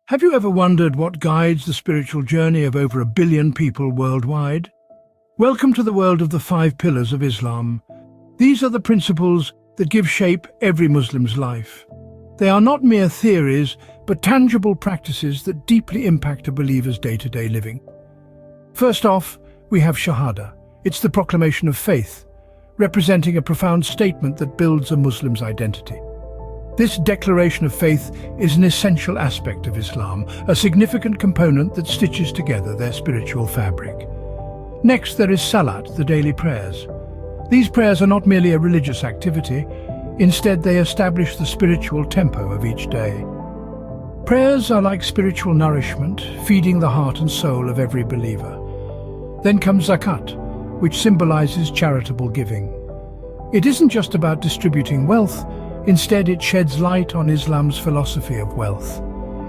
Have you ever wondered what guides the spiritual journey of over 1 billion people worldwide? Welcome to the world of the 5 pillars of Islam. These are the principles that give shape every Muslim's life. They are not mere theories, but tangible practices that deeply impact a believer's day-to-day living. First off, we have Shahada. It's the proclamation of faith, representing a profound statement that builds a Muslim's identity. This declaration of faith is an essential aspect of Islam, a significant component that stitches together their spiritual fabric. Next, there is Salat, the daily prayers. These prayers are not merely a religious activity, instead they establish the spiritual tempo of each day. Prayers are like spiritual nourishment, feeding the heart and soul of every believer. Then comes Zakat, which symbolizes charitable giving. It isn't just about distributing wealth, instead it sheds light on Islam's philosophy of wealth.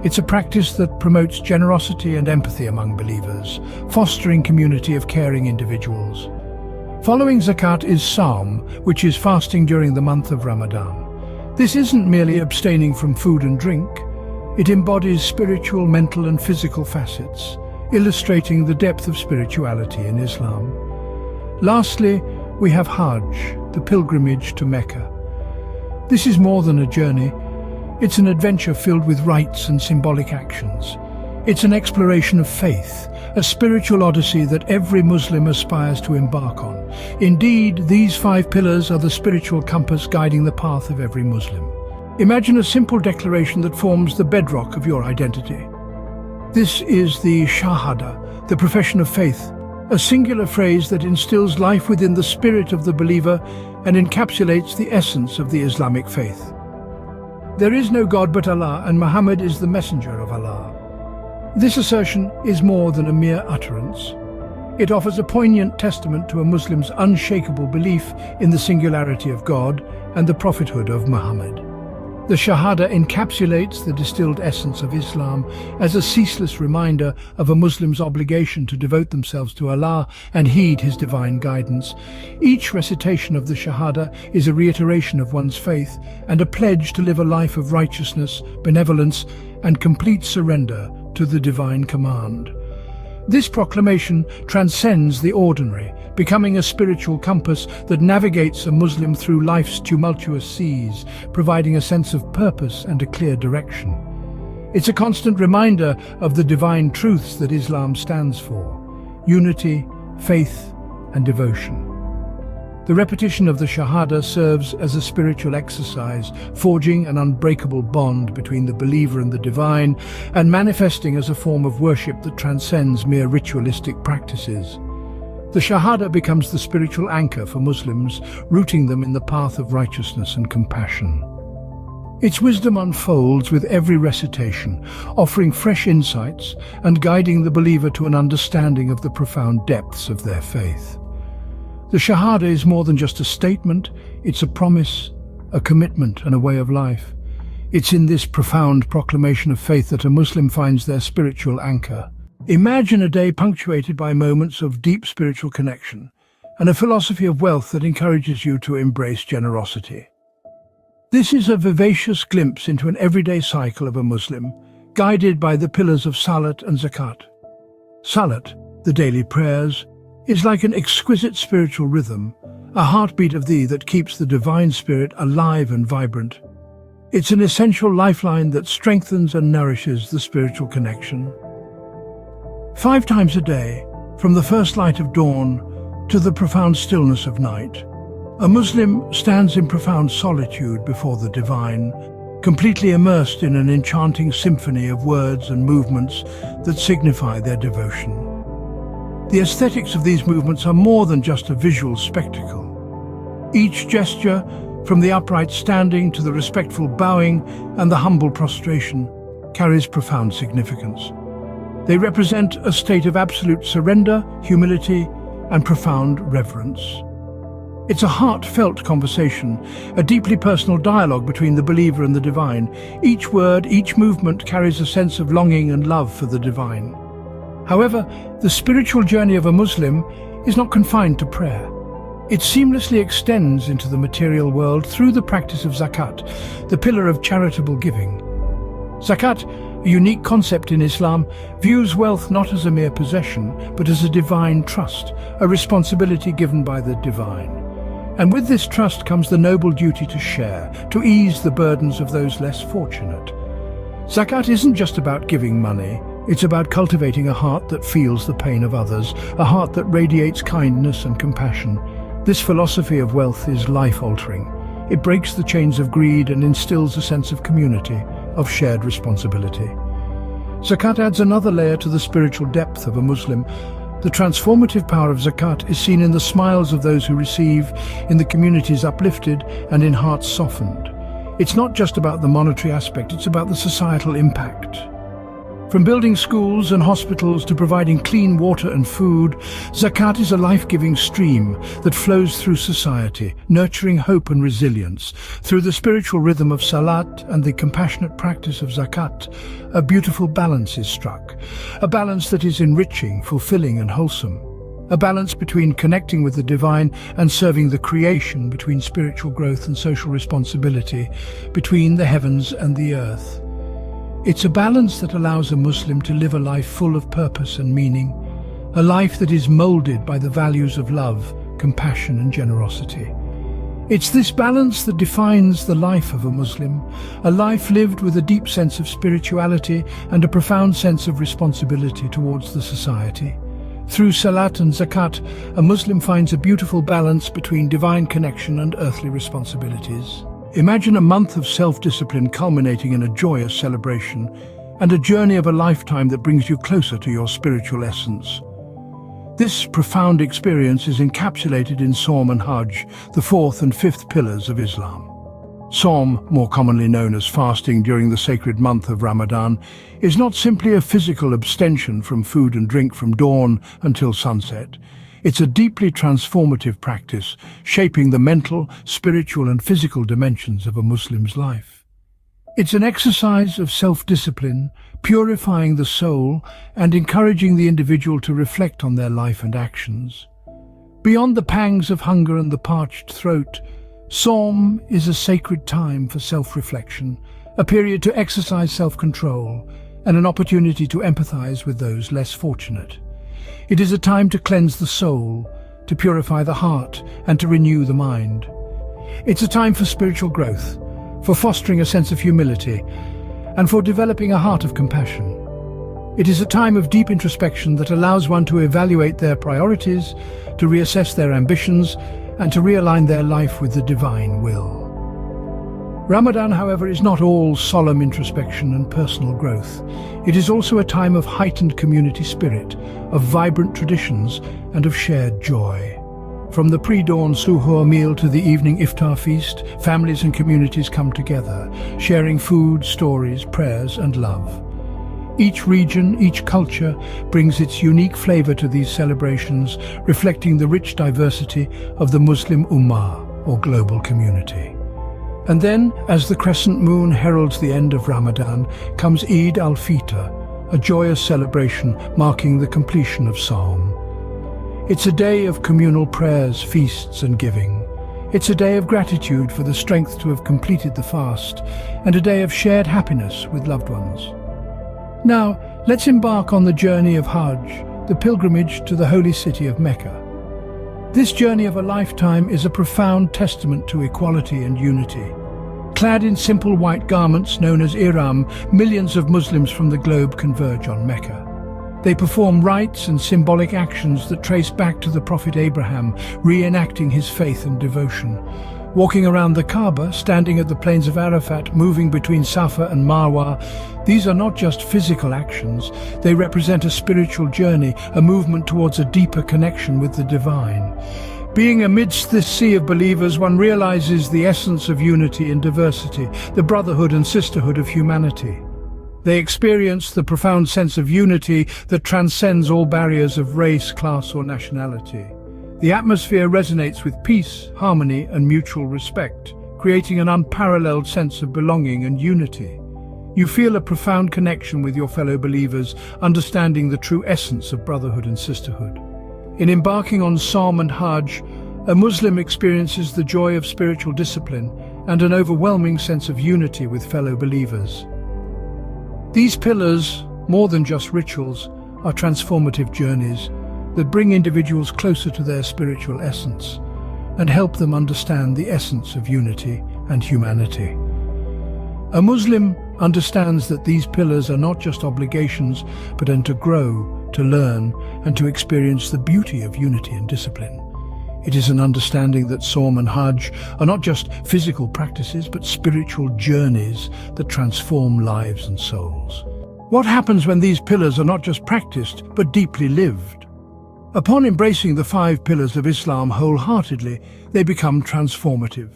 It's a practice that promotes generosity and empathy among believers, fostering community of caring individuals. Following Zakat is Sawm, which is fasting during the month of Ramadan. This isn't merely abstaining from food and drink. It embodies spiritual, mental and physical facets, illustrating the depth of spirituality in Islam. Lastly, we have Hajj, the pilgrimage to Mecca. This is more than a journey. It's an adventure filled with rites and symbolic actions. It's an exploration of faith, a spiritual odyssey that every Muslim aspires to embark on. Indeed, these 5 pillars are the spiritual compass guiding the path of every Muslim. Imagine a simple declaration that forms the bedrock of your identity. This is the Shahada, the profession of faith, a singular phrase that instills life within the spirit of the believer and encapsulates the essence of the Islamic faith. There is no God but Allah, and Muhammad is the messenger of Allah. This assertion is more than a mere utterance. It offers a poignant testament to a Muslim's unshakable belief in the singularity of God and the prophethood of Muhammad. The Shahada encapsulates the distilled essence of Islam as a ceaseless reminder of a Muslim's obligation to devote themselves to Allah and heed His divine guidance. Each recitation of the Shahada is a reiteration of one's faith and a pledge to live a life of righteousness, benevolence, and complete surrender to the divine command. This proclamation transcends the ordinary, becoming a spiritual compass that navigates a Muslim through life's tumultuous seas, providing a sense of purpose and a clear direction. It's a constant reminder of the divine truths that Islam stands for: unity, faith, and devotion. The repetition of the Shahada serves as a spiritual exercise, forging an unbreakable bond between the believer and the divine, and manifesting as a form of worship that transcends mere ritualistic practices. The Shahada becomes the spiritual anchor for Muslims, rooting them in the path of righteousness and compassion. Its wisdom unfolds with every recitation, offering fresh insights and guiding the believer to an understanding of the profound depths of their faith. The Shahada is more than just a statement, it's a promise, a commitment and a way of life. It's in this profound proclamation of faith that a Muslim finds their spiritual anchor. Imagine a day punctuated by moments of deep spiritual connection and a philosophy of wealth that encourages you to embrace generosity. This is a vivacious glimpse into an everyday cycle of a Muslim, guided by the pillars of Salat and Zakat. Salat, the daily prayers, is like an exquisite spiritual rhythm, a heartbeat of thee that keeps the divine spirit alive and vibrant. It's an essential lifeline that strengthens and nourishes the spiritual connection. 5 times a day, from the first light of dawn to the profound stillness of night, a Muslim stands in profound solitude before the divine, completely immersed in an enchanting symphony of words and movements that signify their devotion. The aesthetics of these movements are more than just a visual spectacle. Each gesture, from the upright standing to the respectful bowing and the humble prostration, carries profound significance. They represent a state of absolute surrender, humility, and profound reverence. It's a heartfelt conversation, a deeply personal dialogue between the believer and the divine. Each word, each movement carries a sense of longing and love for the divine. However, the spiritual journey of a Muslim is not confined to prayer. It seamlessly extends into the material world through the practice of Zakat, the pillar of charitable giving. Zakat a unique concept in Islam, views wealth not as a mere possession, but as a divine trust, a responsibility given by the divine. And with this trust comes the noble duty to share, to ease the burdens of those less fortunate. Zakat isn't just about giving money, it's about cultivating a heart that feels the pain of others, a heart that radiates kindness and compassion. This philosophy of wealth is life-altering. It breaks the chains of greed and instills a sense of community, of shared responsibility. Zakat adds another layer to the spiritual depth of a Muslim. The transformative power of Zakat is seen in the smiles of those who receive, in the communities uplifted, and in hearts softened. It's not just about the monetary aspect, it's about the societal impact. From building schools and hospitals to providing clean water and food, Zakat is a life-giving stream that flows through society, nurturing hope and resilience. Through the spiritual rhythm of Salat and the compassionate practice of Zakat, a beautiful balance is struck. A balance that is enriching, fulfilling and wholesome. A balance between connecting with the divine and serving the creation, between spiritual growth and social responsibility, between the heavens and the earth. It's a balance that allows a Muslim to live a life full of purpose and meaning, a life that is molded by the values of love, compassion and generosity. It's this balance that defines the life of a Muslim, a life lived with a deep sense of spirituality and a profound sense of responsibility towards the society. Through Salat and Zakat, a Muslim finds a beautiful balance between divine connection and earthly responsibilities. Imagine a month of self-discipline culminating in a joyous celebration and a journey of a lifetime that brings you closer to your spiritual essence. This profound experience is encapsulated in Sawm and Hajj, the fourth and fifth pillars of Islam. Sawm, more commonly known as fasting during the sacred month of Ramadan, is not simply a physical abstention from food and drink from dawn until sunset. It's a deeply transformative practice, shaping the mental, spiritual and physical dimensions of a Muslim's life. It's an exercise of self-discipline, purifying the soul and encouraging the individual to reflect on their life and actions. Beyond the pangs of hunger and the parched throat, Sawm is a sacred time for self-reflection, a period to exercise self-control and an opportunity to empathize with those less fortunate. It is a time to cleanse the soul, to purify the heart, and to renew the mind. It's a time for spiritual growth, for fostering a sense of humility, and for developing a heart of compassion. It is a time of deep introspection that allows one to evaluate their priorities, to reassess their ambitions, and to realign their life with the divine will. Ramadan, however, is not all solemn introspection and personal growth. It is also a time of heightened community spirit, of vibrant traditions, and of shared joy. From the pre-dawn suhoor meal to the evening iftar feast, families and communities come together, sharing food, stories, prayers, and love. Each region, each culture brings its unique flavor to these celebrations, reflecting the rich diversity of the Muslim Ummah, or global community. And then, as the crescent moon heralds the end of Ramadan, comes Eid al-Fitr, a joyous celebration marking the completion of Sawm. It's a day of communal prayers, feasts and giving. It's a day of gratitude for the strength to have completed the fast, and a day of shared happiness with loved ones. Now, let's embark on the journey of Hajj, the pilgrimage to the holy city of Mecca. This journey of a lifetime is a profound testament to equality and unity. Clad in simple white garments known as ihram, millions of Muslims from the globe converge on Mecca. They perform rites and symbolic actions that trace back to the Prophet Abraham, reenacting his faith and devotion. Walking around the Kaaba, standing at the plains of Arafat, moving between Safa and Marwa, these are not just physical actions, they represent a spiritual journey, a movement towards a deeper connection with the divine. Being amidst this sea of believers, one realizes the essence of unity in diversity, the brotherhood and sisterhood of humanity. They experience the profound sense of unity that transcends all barriers of race, class or nationality. The atmosphere resonates with peace, harmony and mutual respect, creating an unparalleled sense of belonging and unity. You feel a profound connection with your fellow believers, understanding the true essence of brotherhood and sisterhood. In embarking on Sawm and Hajj, a Muslim experiences the joy of spiritual discipline and an overwhelming sense of unity with fellow believers. These pillars, more than just rituals, are transformative journeys that bring individuals closer to their spiritual essence and help them understand the essence of unity and humanity. A Muslim understands that these pillars are not just obligations, but to grow, to learn, and to experience the beauty of unity and discipline. It is an understanding that Sawm and Hajj are not just physical practices, but spiritual journeys that transform lives and souls. What happens when these pillars are not just practiced, but deeply lived? Upon embracing the 5 pillars of Islam wholeheartedly, they become transformative.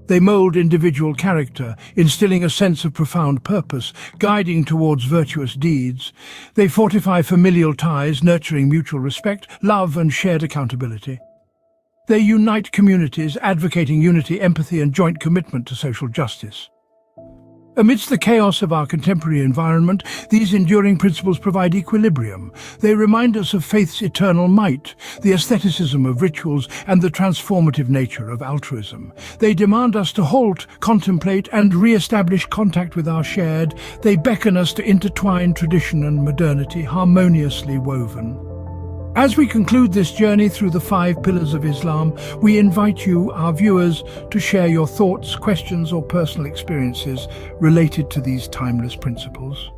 They mold individual character, instilling a sense of profound purpose, guiding towards virtuous deeds. They fortify familial ties, nurturing mutual respect, love, and shared accountability. They unite communities, advocating unity, empathy, and joint commitment to social justice. Amidst the chaos of our contemporary environment, these enduring principles provide equilibrium. They remind us of faith's eternal might, the aestheticism of rituals, and the transformative nature of altruism. They demand us to halt, contemplate, and re-establish contact with our shared. They beckon us to intertwine tradition and modernity, harmoniously woven. As we conclude this journey through the 5 pillars of Islam, we invite you, our viewers, to share your thoughts, questions, or personal experiences related to these timeless principles.